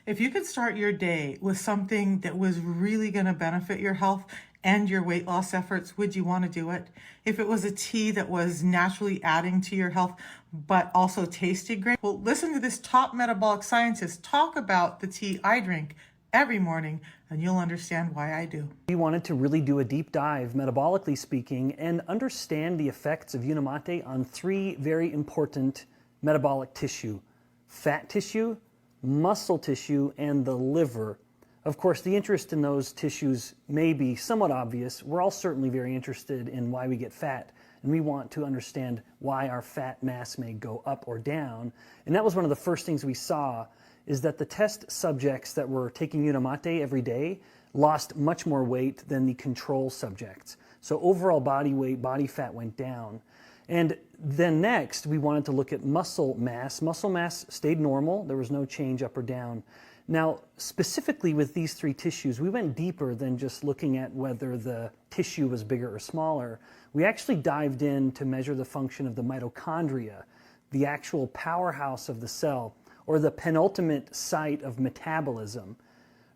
If you could start your day with something that was really going to benefit your health and your weight loss efforts, would you want to do it? If it was a tea that was naturally adding to your health, but also tasted great, well, listen to this top metabolic scientist talk about the tea I drink every morning, and you'll understand why I do. We wanted to really do a deep dive, metabolically speaking, and understand the effects of Yuna Mate on three very important metabolic tissue: fat tissue, muscle tissue, and the liver. Of course, the interest in those tissues may be somewhat obvious. We're all certainly very interested in why we get fat, and we want to understand why our fat mass may go up or down. And that was one of the first things we saw, is that the test subjects that were taking Yuna Mate every day lost much more weight than the control subjects. So overall body weight, body fat went down. And then next, we wanted to look at muscle mass. Muscle mass stayed normal. There was no change up or down. Now, specifically with these three tissues, we went deeper than just looking at whether the tissue was bigger or smaller. We actually dived in to measure the function of the mitochondria, the actual powerhouse of the cell, or the penultimate site of metabolism.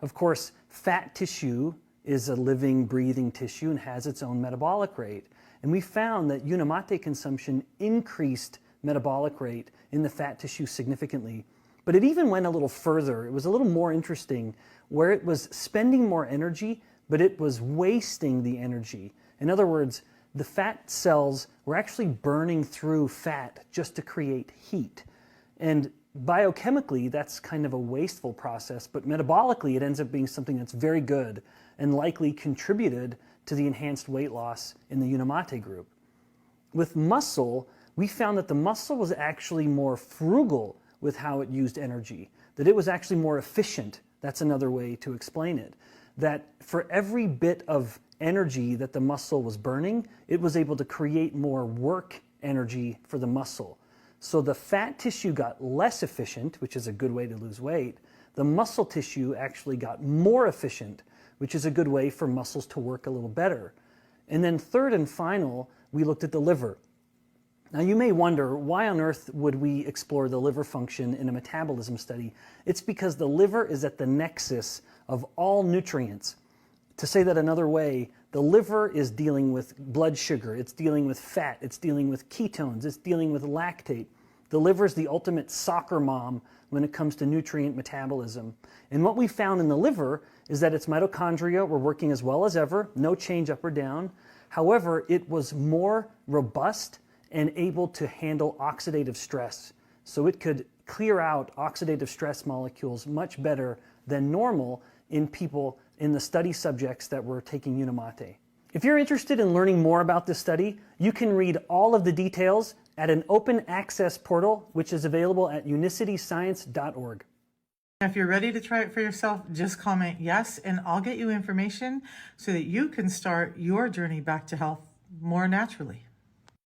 Of course, fat tissue is a living, breathing tissue and has its own metabolic rate. And we found that Yuna Mate consumption increased metabolic rate in the fat tissue significantly. But it even went a little further. It was a little more interesting, where it was spending more energy, but it was wasting the energy. In other words, the fat cells were actually burning through fat just to create heat. And biochemically, that's kind of a wasteful process, but metabolically, it ends up being something that's very good and likely contributed to the enhanced weight loss in the Yuna Mate group. With muscle, we found that the muscle was actually more frugal with how it used energy, that it was actually more efficient. That's another way to explain it. That for every bit of energy that the muscle was burning, it was able to create more work energy for the muscle. So the fat tissue got less efficient, which is a good way to lose weight. The muscle tissue actually got more efficient, which is a good way for muscles to work a little better. And then third and final, we looked at the liver. Now you may wonder, why on earth would we explore the liver function in a metabolism study? It's because the liver is at the nexus of all nutrients. To say that another way, the liver is dealing with blood sugar, it's dealing with fat, it's dealing with ketones, it's dealing with lactate. The liver is the ultimate soccer mom when it comes to nutrient metabolism. And what we found in the liver is that its mitochondria were working as well as ever, no change up or down. However, it was more robust and able to handle oxidative stress. So it could clear out oxidative stress molecules much better than normal in people, in the study subjects that were taking Yuna Mate. If you're interested in learning more about this study, you can read all of the details at an open access portal, which is available at unicityscience.org. If you're ready to try it for yourself, just comment yes, and I'll get you information so that you can start your journey back to health more naturally.